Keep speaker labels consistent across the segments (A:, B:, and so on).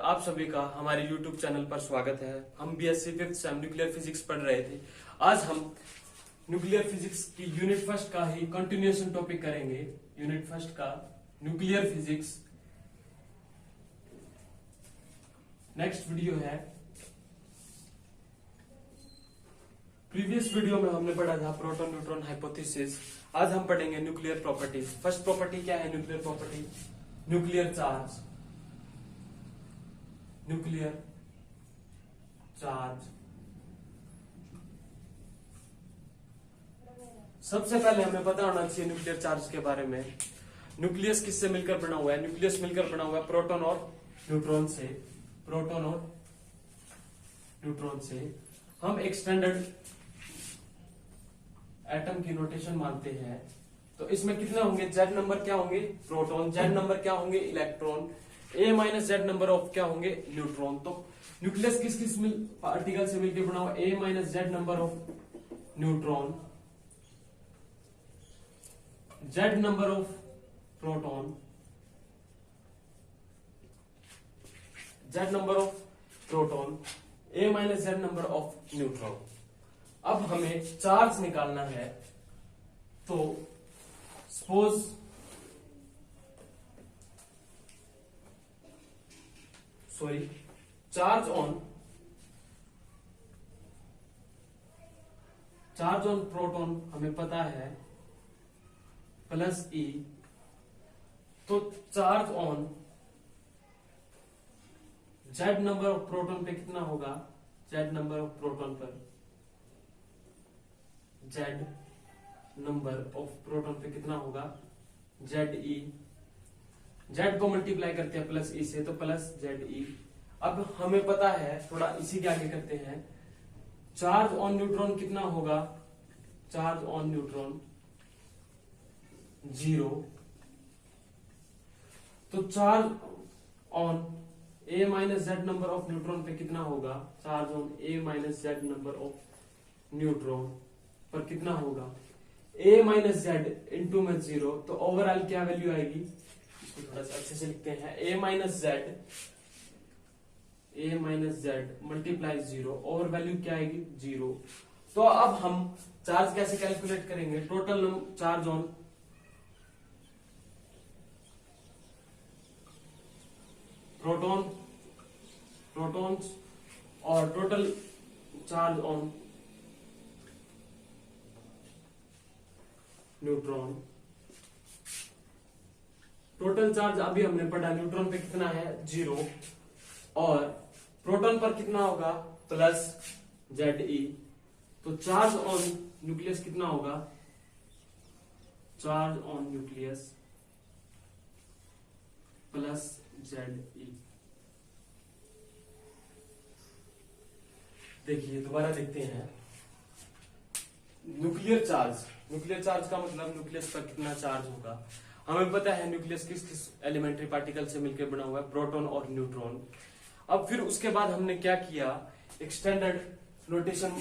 A: आप सभी का हमारे YouTube चैनल पर स्वागत है। हम BSc fifth sem nuclear physics पढ़ रहे थे। आज हम न्यूक्लियर फिजिक्स की यूनिट फर्स्ट का ही कंटिन्यूएशन टॉपिक करेंगे। यूनिट फर्स्ट का न्यूक्लियर फिजिक्स नेक्स्ट वीडियो है। प्रीवियस वीडियो में हमने पढ़ा था प्रोटॉन न्यूट्रॉन हाइपोथेसिस। आज हम पढ़ेंगे न्यूक्लियर प्रॉपर्टीज। फर्स्ट प्रॉपर्टी क्या है nuclear property? Nuclear charge. Nuclear charge सबसे पहले हमें पता होना चाहिए न्यूक्लियर चार्ज के बारे में। न्यूक्लियस किससे मिलकर बना हुआ है? न्यूक्लियस मिलकर बना हुआ है प्रोटॉन और न्यूट्रॉन से। प्रोटॉन और न्यूट्रॉन से हम एक स्टैंडर्ड एटम की नोटेशन मानते हैं। तो इसमें कितने होंगे? जेड नंबर क्या होंगे? प्रोटॉन। जेड नंबर क्या होंगे? Electron. A minus Z number of क्या होंगे? न्यूट्रॉन। तो न्यूक्लियस किस किस पार्टिकल से मिलकर बना हुआ? A minus Z number of neutron, Z number of proton, Z number of proton, A minus Z number of neutron. अब हमें चार्ज निकालना है। तो सपोज चार्ज ऑन प्रोटॉन हमें पता है प्लस ई। तो charge on Z number of proton पे कितना होगा? जेड नंबर ऑफ प्रोटॉन पर, जेड नंबर ऑफ प्रोटॉन पे कितना होगा? जेड ई। जेड को मल्टीप्लाई करते हैं प्लस ई से, तो प्लस जेड ई। अब हमें पता है, थोड़ा इसी के आगे करते हैं, चार्ज ऑन न्यूट्रॉन कितना होगा? Charge on neutron 0। तो charge on A minus Z number of neutron पे कितना होगा? Charge on A minus Z number of neutron पर कितना होगा? ए माइनस जेड इंटू में 0। तो ओवरऑल क्या वैल्यू आएगी? इसको थोड़ा सा अच्छे से लिखते हैं। A minus Z multiply 0, over value क्या आएगी? 0। तो अब हम चार्ज कैसे कैलकुलेट करेंगे? टोटल चार्ज ऑन प्रोटॉन्स और total charge on neutron. Total charge अभी हमने पढ़ा, न्यूट्रॉन पे कितना है? 0। और प्रोटॉन पर कितना होगा? Plus Z e. तो चार्ज ऑन न्यूक्लियस कितना होगा? Charge on nucleus plus Z e. देखिए दोबारा देखते हैं। न्यूक्लियर चार्ज का मतलब न्यूक्लियस पर कितना चार्ज होगा। हमें पता है न्यूक्लियस किस किस एलिमेंट्री पार्टिकल से मिलकर बना हुआ है? प्रोटॉन और न्यूट्रॉन। अब फिर उसके बाद हमने क्या किया? एक स्टैंडर्ड नोटेशन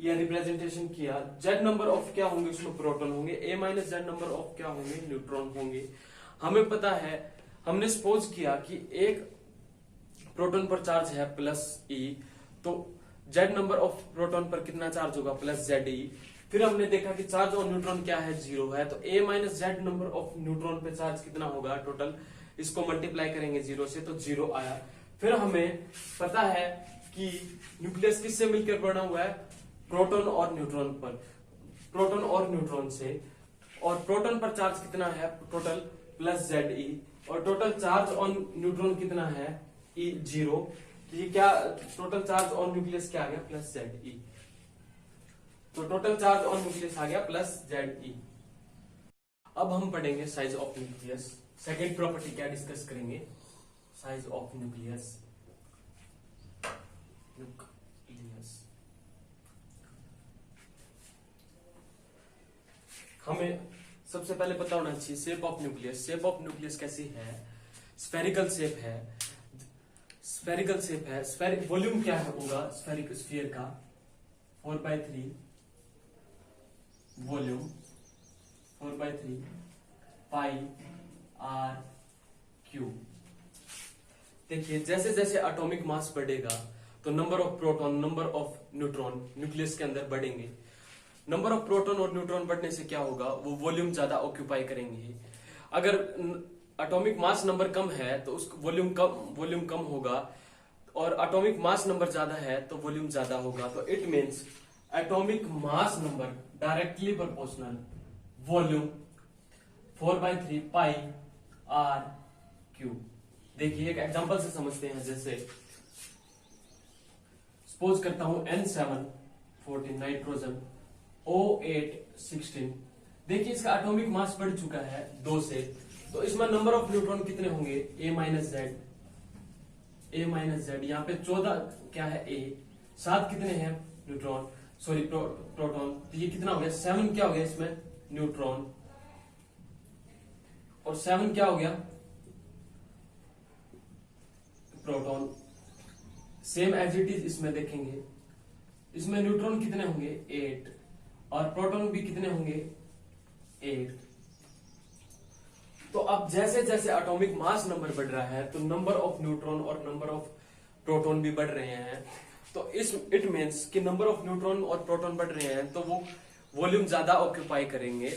A: या रिप्रेजेंटेशन किया। जेड नंबर ऑफ क्या होंगे? उसमें प्रोटॉन होंगे। ए माइनस जेड नंबर ऑफ क्या होंगे? न्यूट्रॉन होंगे। हमें पता है, हमने सपोज किया कि एक प्रोटॉन पर चार्ज है प्लस ई। तो जेड नंबर ऑफ प्रोटॉन पर कितना चार्ज होगा? प्लस जेड ई। फिर हमने देखा कि चार्ज ऑन न्यूट्रॉन क्या है? 0 है। तो A minus Z number of neutron पे चार्ज कितना होगा टोटल? इसको मल्टीप्लाई करेंगे 0 से, तो 0 आया। फिर हमें पता है कि न्यूक्लियस किससे मिलकर बना हुआ है? प्रोटॉन और न्यूट्रॉन पर, प्रोटॉन और न्यूट्रॉन से। और प्रोटॉन पर चार्ज कितना है? टोटल प्लस जेड ई। और टोटल चार्ज ऑन न्यूट्रॉन कितना है? ई 0। ये क्या टोटल चार्ज ऑन न्यूक्लियस क्या आ गया? Plus Z e. तो टोटल चार्ज ऑन न्यूक्लियस आ गया प्लस जेड ई। अब हम पढ़ेंगे size of nucleus. Second property क्या डिस्कस करेंगे? Size of nucleus. हमें सबसे पहले पता होना चाहिए shape of nucleus. Shape of nucleus कैसी है? स्फेरिकल शेप है। स्फेरिकल शेप है। वॉल्यूम क्या है होगा स्फीयर का? 4/3 वॉल्यूम, 4/3 पाई आर क्यूब। देखिए जैसे जैसे एटॉमिक मास बढ़ेगा तो number of proton, number of neutron nucleus के अंदर बढ़ेंगे। नंबर ऑफ प्रोटॉन और न्यूट्रॉन बढ़ने से क्या होगा, वो वॉल्यूम ज्यादा ऑक्यूपाई करेंगे। अगर एटॉमिक मास नंबर कम है तो उसका वॉल्यूम कम होगा, और एटॉमिक मास नंबर ज्यादा है तो वॉल्यूम ज्यादा होगा। तो it means atomic mass number directly proportional volume 4/3 pi r cube. देखिए एक एग्जांपल से समझते हैं, जैसे सपोज करता हूं N7 14 नाइट्रोजन O8 16। देखिए इसका एटॉमिक मास बढ़ चुका है 2 से, तो इसमें नंबर ऑफ न्यूट्रॉन कितने होंगे, A माइनस जेड। यहाँ पे 14 क्या है A, 7 कितने हैं न्यूट्रॉन, सॉरी प्रोटॉन, तो ये कितना हो गया 7 क्या हो गया इसमें न्यूट्रॉन, और 7 क्या हो गया proton. Same as it is इसमें देखेंगे, इसमें न्यूट्रॉन कितने होंगे 8 और प्रोटॉन भी कितने होंगे 8। तो अब जैसे जैसे एटॉमिक मास नंबर बढ़ रहा है तो नंबर ऑफ न्यूट्रॉन और नंबर ऑफ प्रोटॉन भी बढ़ रहे हैं। तो इट मीन्स कि नंबर ऑफ न्यूट्रॉन और प्रोटॉन बढ़ रहे हैं तो वो वॉल्यूम ज्यादा ऑक्यूपाई करेंगे।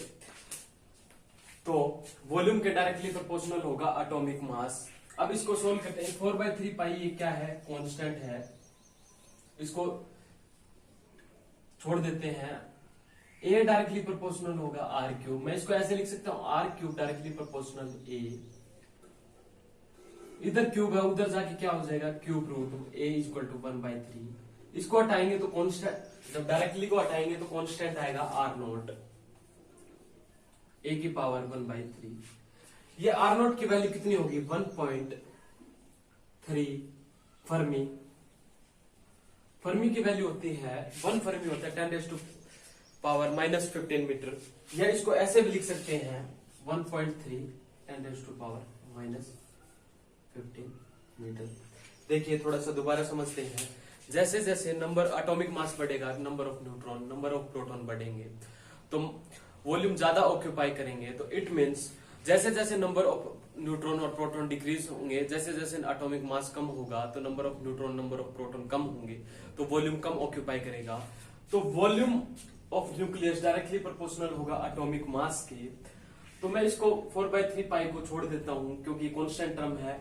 A: तो वॉल्यूम के डायरेक्टली प्रोपोर्शनल होगा एटॉमिक मास। अब इसको सोल्व करते हैं। 4/3 पाई ये क्या है, कांस्टेंट है, इसको छोड़ देते हैं। ए डायरेक्टली प्रोपोर्शनल होगा आर क्यूब। मैं इसको ऐसे लिख सकता हूं r cube directly proportional A. इधर क्यूब है, उधर जाके क्या हो जाएगा cube root A equal to 1/3। इसको हटाएंगे तो कांस्टेंट, जब डायरेक्टली को हटाएंगे तो कांस्टेंट आएगा आर नोट ए की पावर 1/3। ये आर नोट की वैल्यू कितनी होगी 1.3 फर्मी। फर्मी की वैल्यू होती है 1 फर्मी होता है 10⁻⁻15 मीटर, या इसको ऐसे भी लिख सकते हैं 1.3 10⁻⁻15 मीटर। देखिए थोड़ा सा दोबारा समझते हैं। जैसे जैसे नंबर एटॉमिक मास बढ़ेगा, number of neutron, number of proton बढ़ेंगे तो वॉल्यूम ज्यादा ऑक्यूपाई करेंगे। तो इट मीन्स जैसे जैसे नंबर ऑफ न्यूट्रॉन और प्रोटॉन डिक्रीज होंगे, जैसे जैसे एटॉमिक मास कम होगा तो number of neutron, number of proton कम होंगे, तो वॉल्यूम कम ऑक्यूपाई करेगा। तो volume of nucleus directly proportional होगा एटॉमिक मास के। तो मैं इसको 4/3 पाई को छोड़ देता हूं क्योंकि कांस्टेंट टर्म है।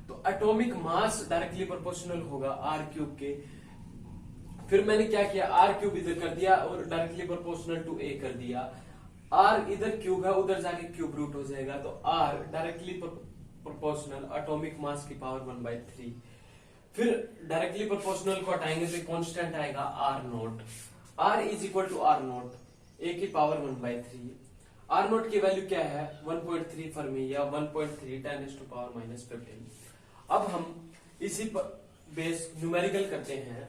A: तो एटॉमिक मास डायरेक्टली प्रोपोर्शनल होगा आर क्यूब के। फिर मैंने क्या किया, आर क्यूब इधर कर दिया और डायरेक्टली प्रोपोर्शनल टू ए कर दिया। आर इधर क्यूब है, उधर जाके क्यूब रूट हो जाएगा। तो r directly proportional atomic mass की पावर 1/3। फिर डायरेक्टली प्रोपोर्शनल को हटाएंगे तो कांस्टेंट आएगा R naught. R is equal to R naught A की पावर 1/3। आर नोट की वैल्यू क्या है 1.3 फर्मी या 1.3 10⁻⁻15। अब हम इसी पर बेस न्यूमेरिकल करते हैं।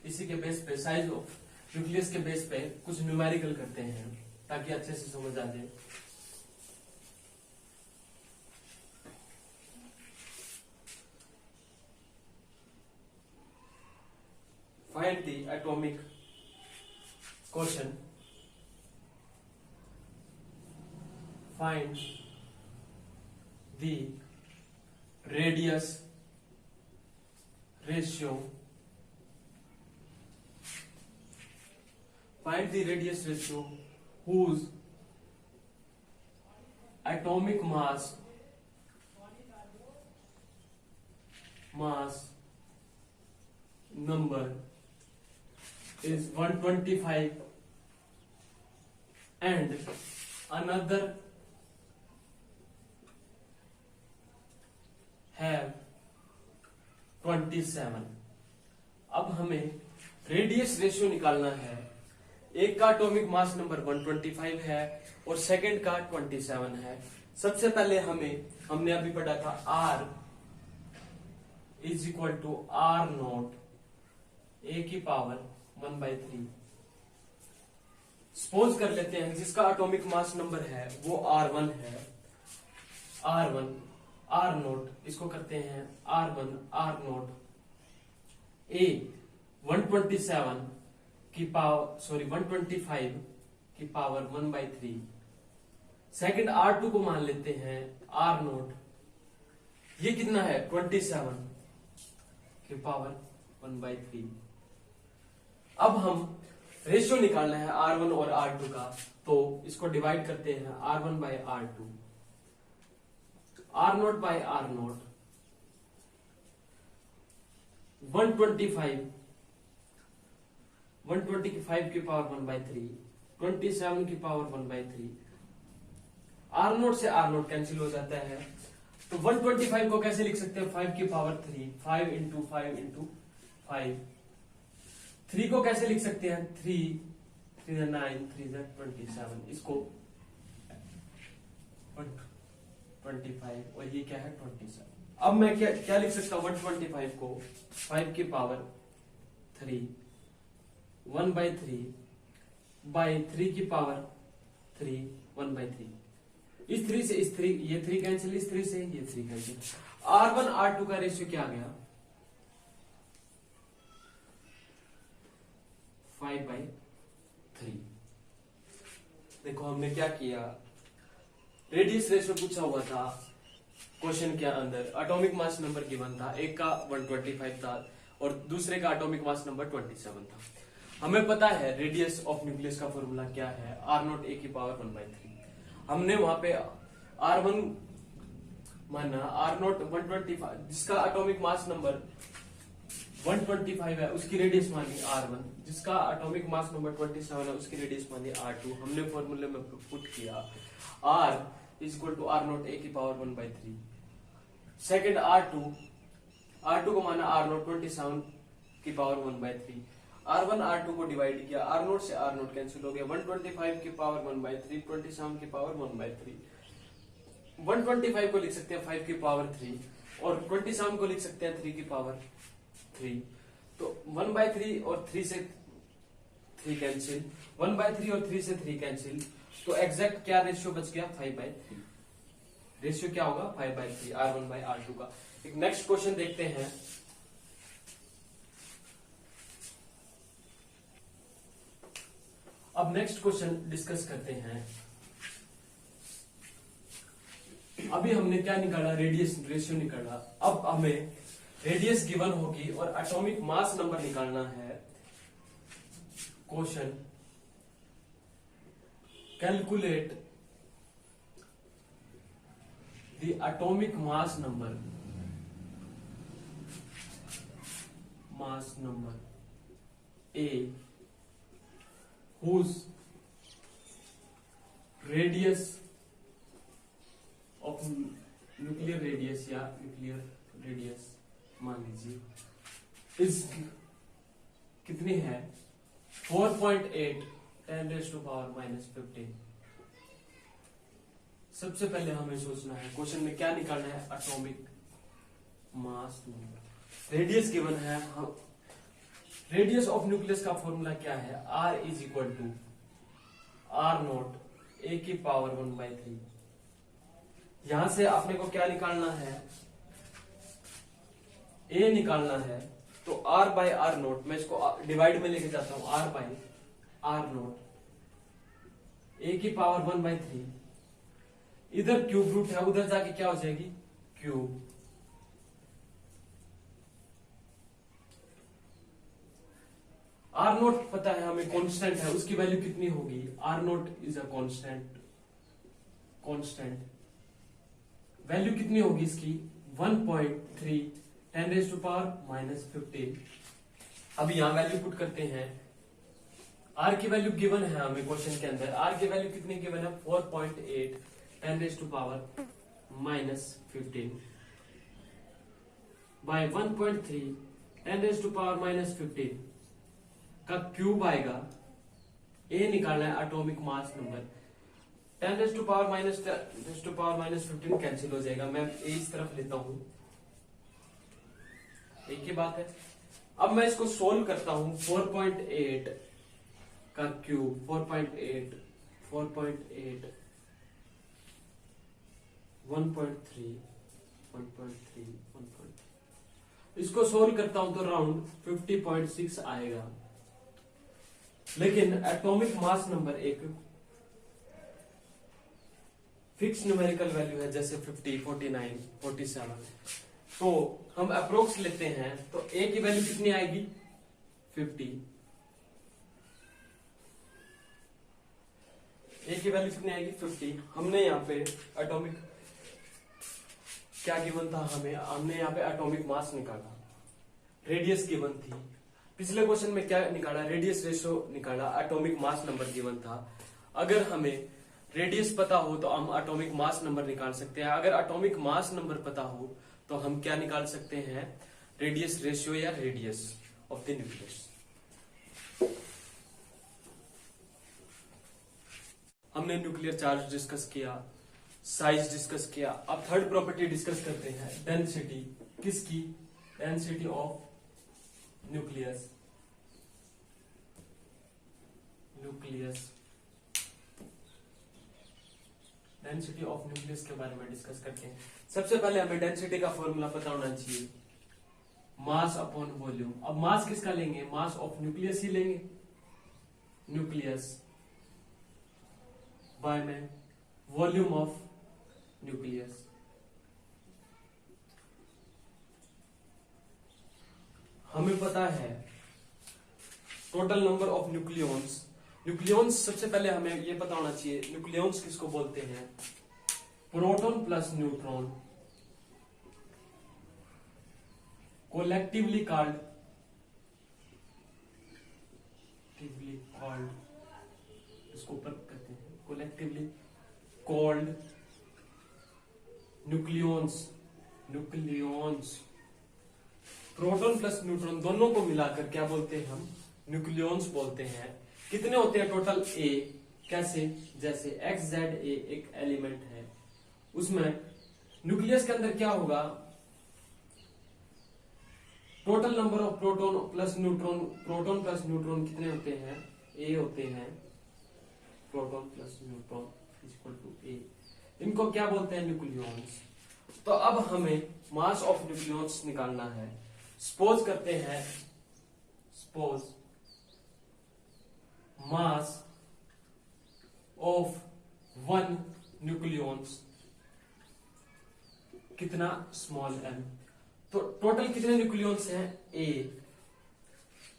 A: इसी के बेस पे साइज ऑफ न्यूक्लियस के बेस पे कुछ न्यूमेरिकल करते हैं ताकि अच्छे से समझ आ जाए। Find the atomic quotient. Find the radius ratio. Find the radius ratio whose atomic mass number is 125 and another have 27। अब हमें रेडियस रेशियो निकालना है। एक का एटॉमिक मास नंबर 125 है और सेकंड का 27 है। सबसे पहले हमने अभी पढ़ा था R is equal to R naught A की पावर 1/3। सपोज कर लेते हैं जिसका एटॉमिक मास नंबर है वो R1 है। R1 आर नोट, इसको करते हैं R1 आर नोट ए 127 की पावर 125 की पावर 1/3। सेकंड R2 को मान लेते हैं R नोट ये कितना है 27 के पावर 1/3। अब हम रेशियो निकालना है R1 और R2 का, तो इसको डिवाइड करते हैं R1 bye R2, R0 bye R0, 125 की पावर 1/3, 27 की पावर 1/3। R0 से R0 कैंसिल हो जाता है, तो 125 को कैसे लिख सकते हैं 5 की पावर 3, 5 इंटू 5 इंटू 5। 3 को कैसे लिख सकते हैं 3 3 9 3 27, इसको 125 और ये क्या है 27। अब मैं क्या लिख सकता हूं 125 को 5 की पावर 3 1/3 बाई 3 की पावर 3 1/3। इस 3 से इस 3, ये 3 कैंसिल, इस 3 से ये 3 कैंसिल। R1 R2 का रेशियो क्या आ गया 5/3। देखो हमने क्या किया, रेडियस रेशियो पूछा हुआ था क्वेश्चन के अंदर, एटॉमिक मास नंबर गिवन था, एक का 125 था और दूसरे का एटॉमिक मास नंबर 27 था। हमें पता है रेडियस ऑफ न्यूक्लियस का फॉर्मूला क्या है R0 a की पावर 1/3। हमने वहां पे R1 माना, R0 125 जिसका एटॉमिक मास नंबर 125 है उसकी रेडियस मानी R1, जिसका एटॉमिक मास नंबर 27 है उसकी रेडियस मानी R2। हमने फॉर्मूले में पुट किया R equal to R0 a की पावर 1/3। सेकेंड R2 को माना R0 27 की पावर 1/3। R1 R2 को डिवाइड किया, R0 से R0 कैंसिल हो गया, 125 की पावर 1/3, 27 की पावर 1/3। 125 को लिख सकते हैं 5 की पावर 3 और 27 को लिख सकते हैं 3 की पावर 3। तो 1/3 और 3 से 3 कैंसिल, 1/3 और 3 से 3 कैंसिल, तो एग्जैक्ट क्या रेशियो बच गया 5/3। रेशियो क्या होगा 5/3 R1 बाय R2 का। एक नेक्स्ट क्वेश्चन देखते हैं। अब नेक्स्ट क्वेश्चन डिस्कस करते हैं। अभी हमने क्या निकाला रेडियस रेशियो निकाला, अब हमें रेडियस गिवन होगी और एटॉमिक मास नंबर निकालना है। Question calculate the atomic mass number A whose radius of nuclear radius या nuclear radius मान लीजिए इस कितनी है 4.8 10⁻⁻15। सबसे पहले हमें सोचना है क्वेश्चन में क्या निकालना है atomic mass number. Radius given है, रेडियस ऑफ न्यूक्लियस का फॉर्मूला क्या है R is equal to R0 a की पावर 1/3। यहां से अपने को क्या निकालना है A निकालना है, तो R बाय R0, मैं इसको डिवाइड में लेके जाता हूं R बाय R0 a की पावर 1/3। इधर क्यूब रूट है, उधर जाके क्या हो जाएगी क्यूब। R0 पता है हमें कांस्टेंट है, उसकी वैल्यू कितनी होगी R0 is a constant value कितनी होगी इसकी 1.3 10⁻⁻15। अब यहां वैल्यू पुट करते हैं। R की वैल्यू गिवन है हमें क्वेश्चन के अंदर, R की वैल्यू कितनी गिवन है 4.8 10⁻⁻15 बाय 1.3 10⁻⁻15 का क्यूब आएगा। A निकालना है एटॉमिक मास नंबर, 10⁻⁻15 कैंसिल हो जाएगा, मैं A इस तरफ लेता हूं, एक ही बात है। अब मैं इसको सोल्व करता हूं, 4.8 का क्यूब 4.8 1.3 इसको सोल्व करता हूं तो राउंड 50.6 आएगा। लेकिन एटॉमिक मास नंबर एक फिक्स न्यूमेरिकल वैल्यू है, जैसे 50, 49, 47, तो हम अप्रोक्स लेते हैं तो ए की वैल्यू कितनी आएगी 50, ए की वैल्यू कितनी आएगी 50। हमने यहाँ पे एटॉमिक क्या गिवन था, हमने यहाँ पे एटॉमिक मास निकाला, रेडियस गिवन थी। पिछले क्वेश्चन में क्या निकाला, रेडियस रेशो निकाला, एटॉमिक मास नंबर गिवन था। अगर हमें रेडियस पता हो तो हम एटॉमिक मास नंबर निकाल सकते हैं। अगर एटॉमिक मास नंबर पता हो तो हम क्या निकाल सकते हैं, रेडियस रेशियो या रेडियस ऑफ द न्यूक्लियस। हमने न्यूक्लियर चार्ज डिस्कस किया, साइज डिस्कस किया। अब थर्ड प्रॉपर्टी डिस्कस करते हैं, डेंसिटी। किसकी, density of nucleus, density of nucleus के बारे में डिस्कस करते हैं। सबसे पहले हमें डेंसिटी का फॉर्मूला पता होना चाहिए, मास अपॉन वॉल्यूम। अब मास किसका लेंगे, मास ऑफ न्यूक्लियस ही लेंगे, न्यूक्लियस बाय में वॉल्यूम ऑफ न्यूक्लियस। हमें पता है total number of nucleons. Nucleons सबसे पहले हमें ये पता होना चाहिए, न्यूक्लियॉन्स किसको बोलते हैं, proton plus neutron, collectively called, इसको ऊपर कहते हैं, collectively called nucleons. Proton plus neutron दोनों को मिलाकर क्या बोलते हैं हम, न्यूक्लियॉन्स बोलते हैं। कितने होते हैं टोटल, ए, कैसे, जैसे XZ एक एलिमेंट है, उसमें न्यूक्लियस के अंदर क्या होगा, total number of proton plus neutron कितने होते हैं, ए होते हैं, proton plus neutron equal to A. इनको क्या बोलते हैं, न्यूक्लियॉन्स। तो अब हमें मास ऑफ न्यूक्लियॉन्स निकालना है। सपोज करते हैं, suppose mass of one nucleons कितना, स्मॉल m। तो टोटल कितने न्यूक्लियॉन्स हैं, a।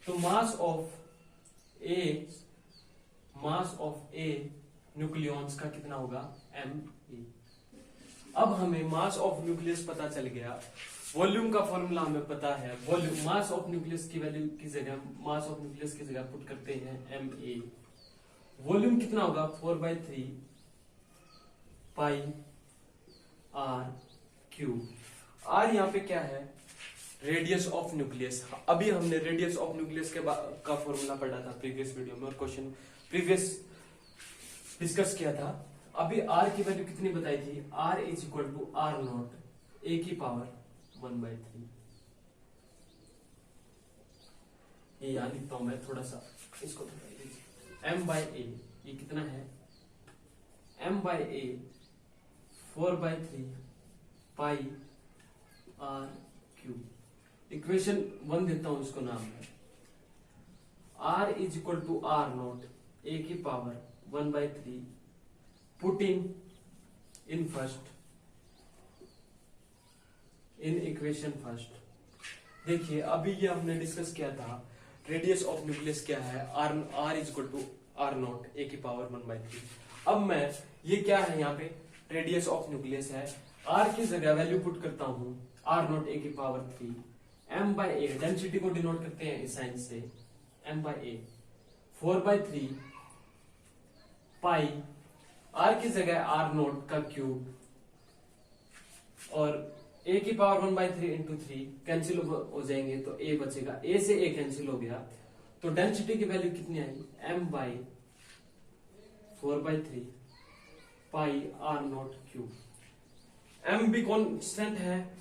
A: तो मास ऑफ a न्यूक्लियॉन्स का कितना होगा, m। अब हमें मास ऑफ न्यूक्लियस पता चल गया, वॉल्यूम का फॉर्मूला हमें पता है। वॉल्यूम मास ऑफ न्यूक्लियस की वैल्यू की जगह, मास ऑफ न्यूक्लियस की जगह पुट करते हैं ma। वॉल्यूम कितना होगा, 4/3 पाई r क्यूब। r यहाँ पे क्या है, रेडियस ऑफ न्यूक्लियस। अभी हमने रेडियस ऑफ न्यूक्लियस का फॉर्मूला पढ़ा था प्रीवियस वीडियो में, और क्वेश्चन प्रीवियस डिस्कस किया था। अभी r की वैल्यू कितनी बताई थी, r is equal to r0 a की पावर 1/3। ये यहां लिखता हूं मैं, थोड़ा सा इसको m/a, ये कितना है, m/a 4/3 पाई r क्यूब। इक्वेशन 1 देता हूं, इसको नाम है r is equal to r0 a की power 1/3 putting in first, in equation first. देखिए अभी ये हमने डिस्कस किया था, रेडियस ऑफ न्यूक्लियस क्या है, r is equal to r0 a की पावर 1/3। अब मैं ये क्या है, यहाँ पे रेडियस ऑफ न्यूक्लियस है, r की जगह वैल्यू पुट करता हूं r0 a की पावर 3 m/a। डेंसिटी को डिनोट करते हैं इस साइन से, m/a 4/3 पाई, r की जगह r0 का क्यूब, और a की पावर 1/3 इंटू 3 कैंसिल हो जाएंगे, तो a बचेगा, a से a कैंसिल हो गया। तो डेंसिटी की वैल्यू कितनी आई, m/4/3 पाई r0 क्यूब। m भी कांस्टेंट है,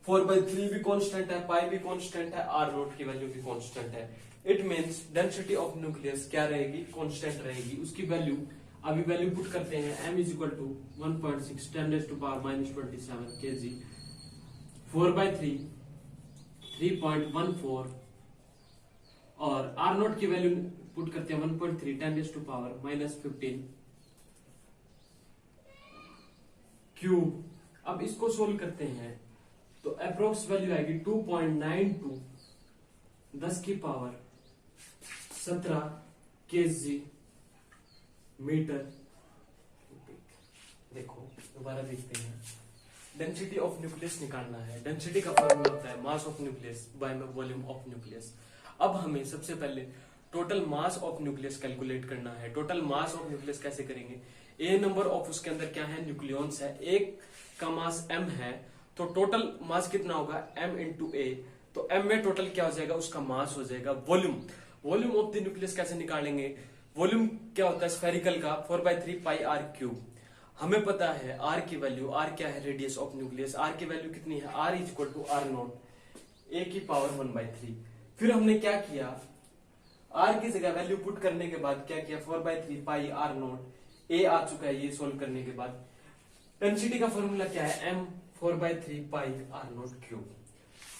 A: 4/3 भी कांस्टेंट है, पाई भी कांस्टेंट है, r0 की वैल्यू भी कांस्टेंट है। It means density of nucleus क्या रहेगी, कांस्टेंट रहेगी। उसकी वैल्यू अभी वैल्यू पुट करते हैं, m is equal to 1.6 10⁻⁻27 kg, 4/3 3.14, और r0 की वैल्यू पुट करते हैं 1.3 10⁻⁻15 क्यूब। अब इसको सोल्व करते हैं तो अप्रोक्स वैल्यू आएगी 2.92 10 की पावर 17 केजी मीटर। देखो दोबारा देखते हैं, डेंसिटी ऑफ न्यूक्लियस निकालना है। डेंसिटी का फॉर्मूला होता है mass of nucleus by volume of nucleus. अब हमें सबसे पहले total mass of nucleus calculate करना है। टोटल मास ऑफ न्यूक्लियस कैसे करेंगे, ए नंबर ऑफ उसके अंदर क्या है, न्यूक्लियॉन्स है, एक का मास m है, तो टोटल मास कितना होगा m इंटू ए। तो m में टोटल क्या हो जाएगा, उसका मास हो जाएगा। वॉल्यूम ऑफ द न्यूक्लियस कैसे निकालेंगे, वॉल्यूम क्या होता है स्फेरिकल का 4/3 पाई आर क्यूब। हमें पता है r की वैल्यू, r क्या है रेडियस ऑफ न्यूक्लियस, r की वैल्यू कितनी है, r is equal to r naught a की पावर 1/3। फिर हमने क्या किया, r की जगह वैल्यू पुट करने के बाद क्या किया, 4/3 पाई r नॉट a आ चुका है, ये सोल्व करने के बाद डेंसिटी का फॉर्मूला क्या है, m 4/3 pi r not cube.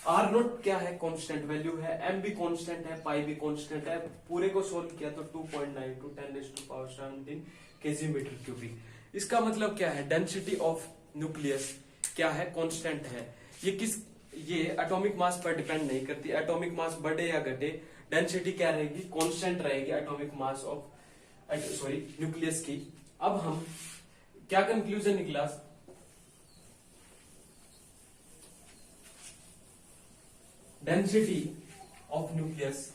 A: r not क्या है, कांस्टेंट वैल्यू है, m भी कांस्टेंट है, पाई भी कांस्टेंट है। पूरे को सोल्व किया तो 2.92 10⁻17 केजी मीटर क्यूबिक। इसका मतलब क्या है, डेंसिटी ऑफ न्यूक्लियस क्या है, कांस्टेंट है। ये एटॉमिक मास पर डिपेंड नहीं करती, एटॉमिक मास बढ़े या घटे डेंसिटी क्या रहेगी, कांस्टेंट रहेगी एटॉमिक मास ऑफ न्यूक्लियस की। अब हम क्या कंक्लूजन निकला, डेंसिटी ऑफ न्यूक्लियस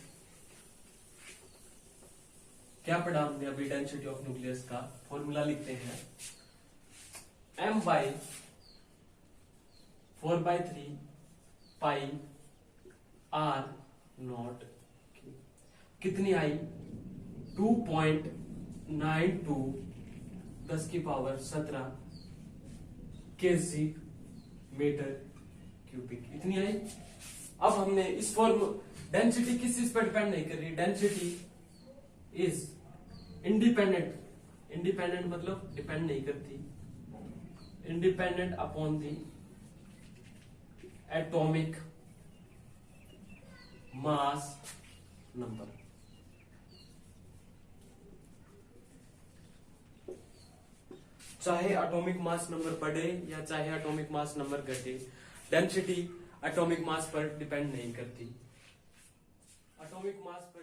A: क्या पढ़ा हमने अभी, डेंसिटी ऑफ न्यूक्लियस का फॉर्मूला लिखते हैं, m by 4/3 pi r not कितनी आई 2.92 10 की पावर 17 केजी मीटर क्यूबिक, इतनी आई। अब हमने इस फॉर्म, डेंसिटी किस चीज पर डिपेंड नहीं कर रही, डेंसिटी इज इंडिपेंडेंट मतलब डिपेंड नहीं करती, independent upon the atomic mass number. चाहे एटॉमिक मास नंबर बढ़े या चाहे एटॉमिक मास नंबर घटे, डेंसिटी एटॉमिक मास पर डिपेंड नहीं करती, एटॉमिक मास पर